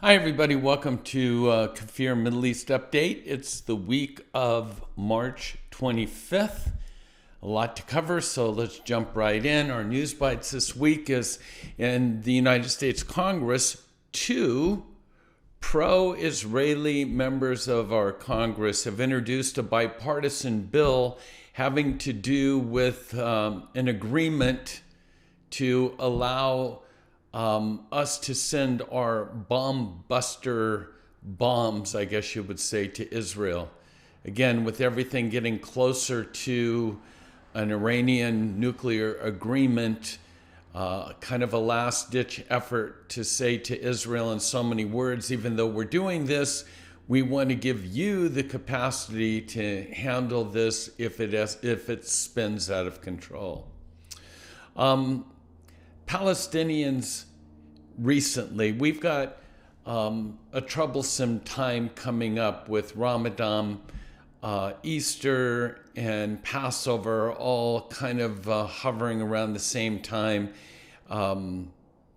Hi, everybody. Welcome to KFIR Middle East Update. It's the week of March 25th. A lot to cover, so let's jump right in. Our news bites this week is in the United States Congress. Two pro-Israeli members of our Congress have introduced a bipartisan bill having to do with an agreement to allow us to send our bomb buster bombs, I guess you would say, to Israel. Again, with everything getting closer to an Iranian nuclear agreement, kind of a last-ditch effort to say to Israel in so many words, even though we're doing this, we want to give you the capacity to handle this if it spins out of control. Palestinians recently, we've got a troublesome time coming up with Ramadan, Easter, and Passover, all kind of hovering around the same time.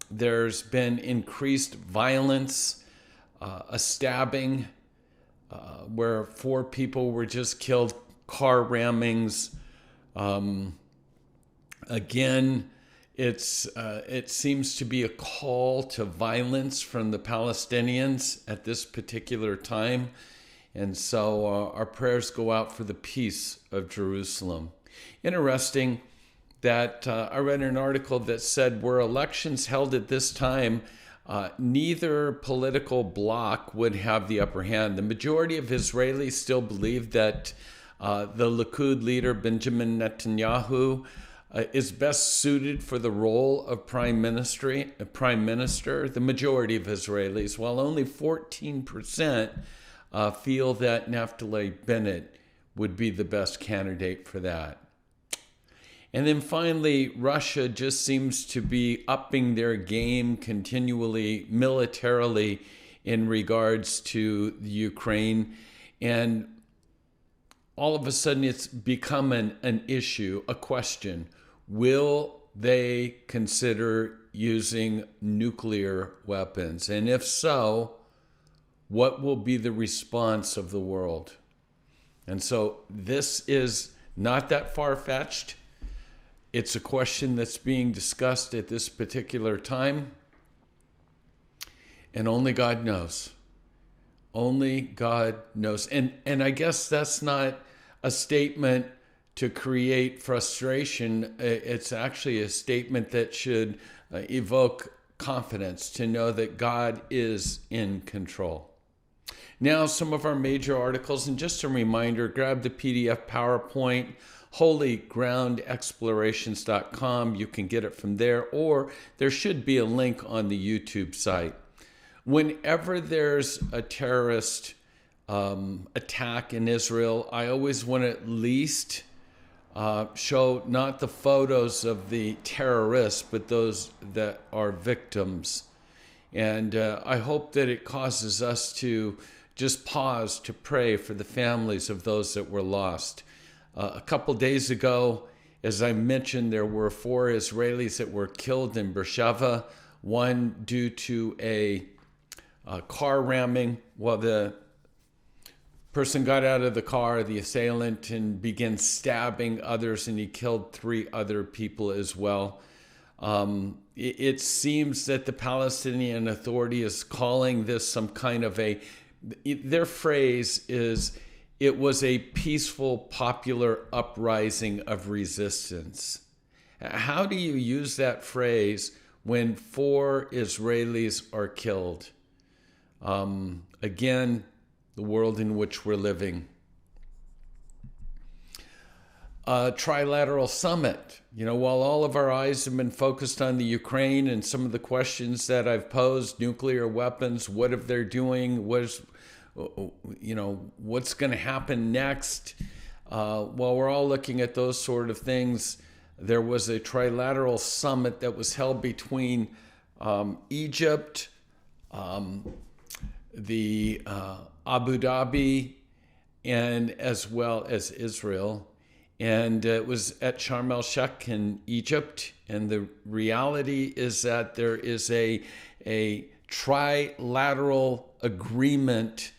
There's been increased violence, a stabbing where 4 people were just killed, car rammings. Again, it seems to be a call to violence from the Palestinians at this particular time. And so our prayers go out for the peace of Jerusalem. Interesting that I read an article that said were elections held at this time, neither political bloc would have the upper hand. The majority of Israelis still believe that the Likud leader, Benjamin Netanyahu, is best suited for the role of prime minister. The majority of Israelis, while only 14% feel that Naftali Bennett would be the best candidate for that. And then finally, Russia just seems to be upping their game continually militarily in regards to the Ukraine. And all of a sudden it's become an issue, a question. Will they consider using nuclear weapons? And if so, what will be the response of the world? And so this is not that far-fetched. It's a question that's being discussed at this particular time. And only God knows. Only God knows. And I guess that's not a statement to create frustration. It's actually a statement that should evoke confidence, to know that God is in control. Now, some of our major articles, and just a reminder, grab the PDF PowerPoint, holygroundexplorations.com. You can get it from there, or there should be a link on the YouTube site. Whenever there's a terrorist attack in Israel, I always want to at least show not the photos of the terrorists, but those that are victims. And I hope that it causes us to just pause to pray for the families of those that were lost. A couple days ago, as I mentioned, there were 4 Israelis that were killed in Beersheba, one due to a car ramming. Well, the person got out of the car, the assailant, and began stabbing others, and he killed 3 other people as well. It seems that the Palestinian Authority is calling this some kind of their phrase is, it was a peaceful, popular uprising of resistance. How do you use that phrase when 4 Israelis are killed? Again, the world in which we're living. Trilateral summit. While all of our eyes have been focused on the Ukraine and some of the questions that I've posed, nuclear weapons, what if they're doing, what's going to happen next? While we're all looking at those sort of things, there was a trilateral summit that was held between Egypt, the Abu Dhabi, and as well as Israel. And it was at Sharm el-Sheikh in Egypt. And the reality is that there is a trilateral agreement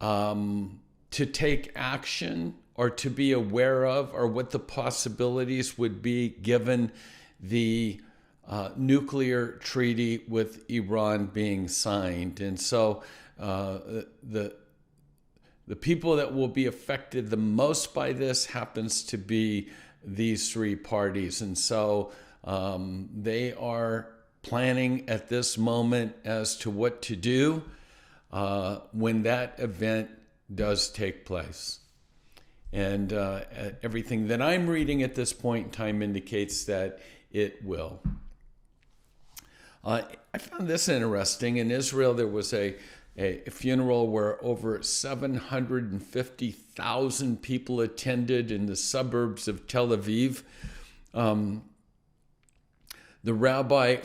to take action or to be aware of, or what the possibilities would be given the nuclear treaty with Iran being signed. And so the people that will be affected the most by this happens to be these three parties. And so they are planning at this moment as to what to do when that event does take place. And everything that I'm reading at this point in time indicates that it will. I found this interesting. In Israel, there was a funeral where over 750,000 people attended in the suburbs of Tel Aviv. The Rabbi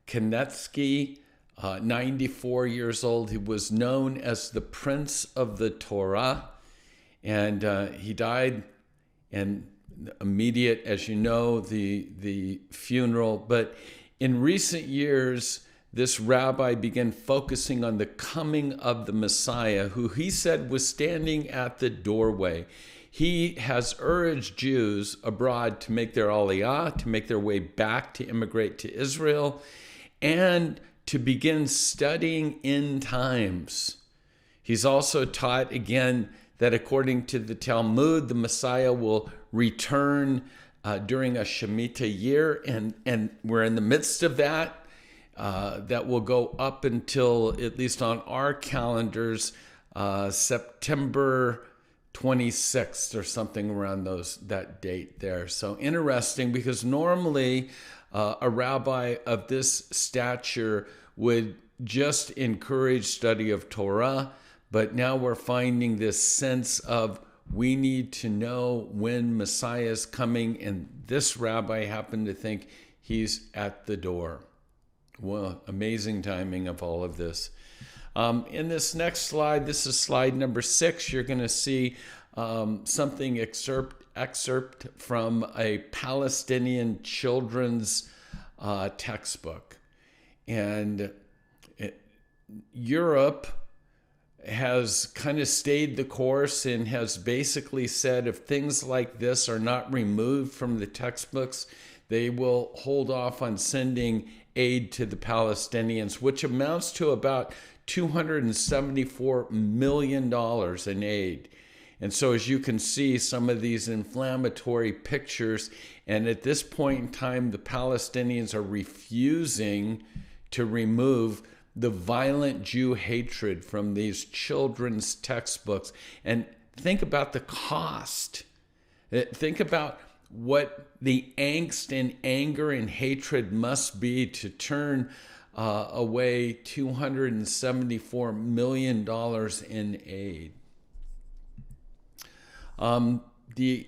Kanievsky, 94 years old, he was known as the Prince of the Torah. And he died in immediate, as you know, the funeral. But in recent years, this rabbi began focusing on the coming of the Messiah, who he said was standing at the doorway. He has urged Jews abroad to make their aliyah, to make their way back, to immigrate to Israel, and to begin studying end times. He's also taught, again, that according to the Talmud, the Messiah will return during a Shemitah year, and we're in the midst of that. That will go up until, at least on our calendars, September 26th or something around that date there. So interesting, because normally a rabbi of this stature would just encourage study of Torah. But now we're finding this sense of we need to know when Messiah is coming, and this rabbi happened to think he's at the door. Well, amazing timing of all of this. In this next slide, this is slide number 6, you're going to see something excerpt from a Palestinian children's textbook. And Europe has kind of stayed the course and has basically said if things like this are not removed from the textbooks, they will hold off on sending aid to the Palestinians, which amounts to about $274 million in aid. And so as you can see, some of these inflammatory pictures, and at this point in time, the Palestinians are refusing to remove the violent Jew hatred from these children's textbooks. And think about the cost. Think about what the angst and anger and hatred must be to turn away $274 million in aid. The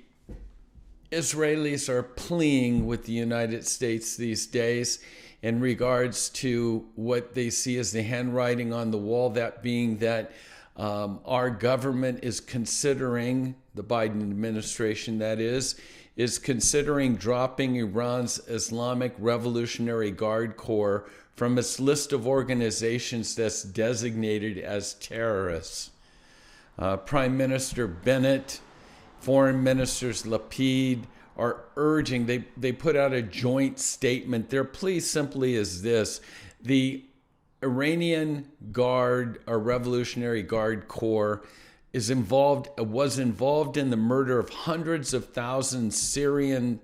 Israelis are pleading with the United States these days in regards to what they see as the handwriting on the wall, that being that our government is considering, the Biden administration that is considering dropping Iran's Islamic Revolutionary Guard Corps from its list of organizations that's designated as terrorists. Prime Minister Bennett, Foreign Ministers Lapid are urging, they put out a joint statement. Their plea simply is this: the Iranian Guard, or Revolutionary Guard Corps, was involved in the murder of hundreds of thousands Syrian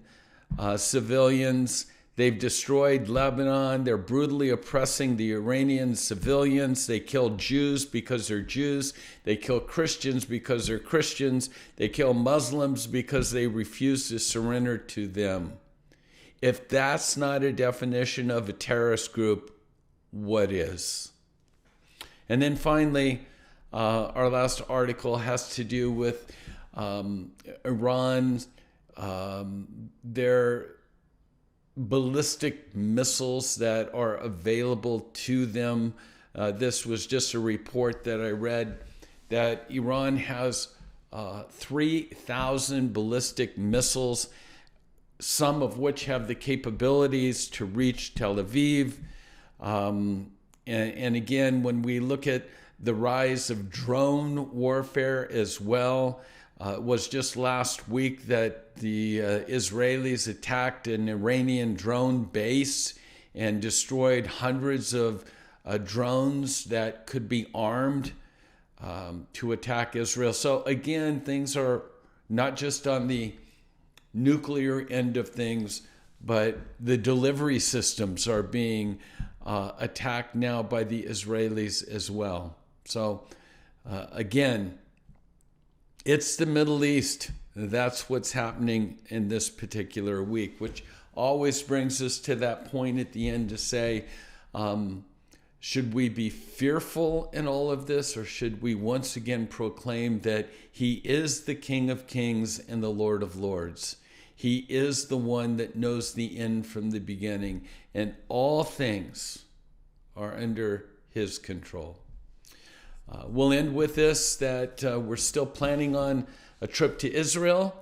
civilians. They've destroyed Lebanon. They're brutally oppressing the Iranian civilians. They kill Jews because they're Jews. They kill Christians because they're Christians. They kill Muslims because they refuse to surrender to them. If that's not a definition of a terrorist group, what is? And then finally, our last article has to do with Iran, their ballistic missiles that are available to them. This was just a report that I read that Iran has 3,000 ballistic missiles, some of which have the capabilities to reach Tel Aviv. And again, when we look at the rise of drone warfare as well, it was just last week that the Israelis attacked an Iranian drone base and destroyed hundreds of drones that could be armed to attack Israel. So again, things are not just on the nuclear end of things, but the delivery systems are being attacked now by the Israelis as well. So again, it's the Middle East. That's what's happening in this particular week, which always brings us to that point at the end to say, should we be fearful in all of this, or should we once again proclaim that he is the King of Kings and the Lord of Lords? He is the one that knows the end from the beginning, and all things are under his control. We'll end with this, that we're still planning on a trip to Israel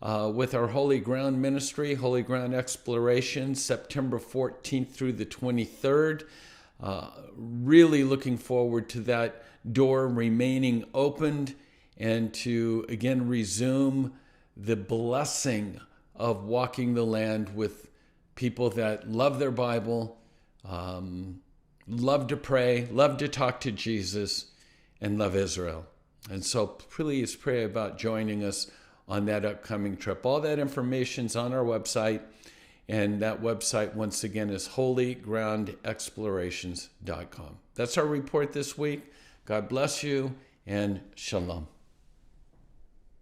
with our Holy Ground Ministry, Holy Ground Exploration, September 14th through the 23rd. Really looking forward to that door remaining opened and to again resume the blessing of walking the land with people that love their Bible, love to pray, love to talk to Jesus, and love Israel. And so please pray about joining us on that upcoming trip. All that information's on our website, and that website once again is holygroundexplorations.com. That's our report this week. God bless you, and shalom.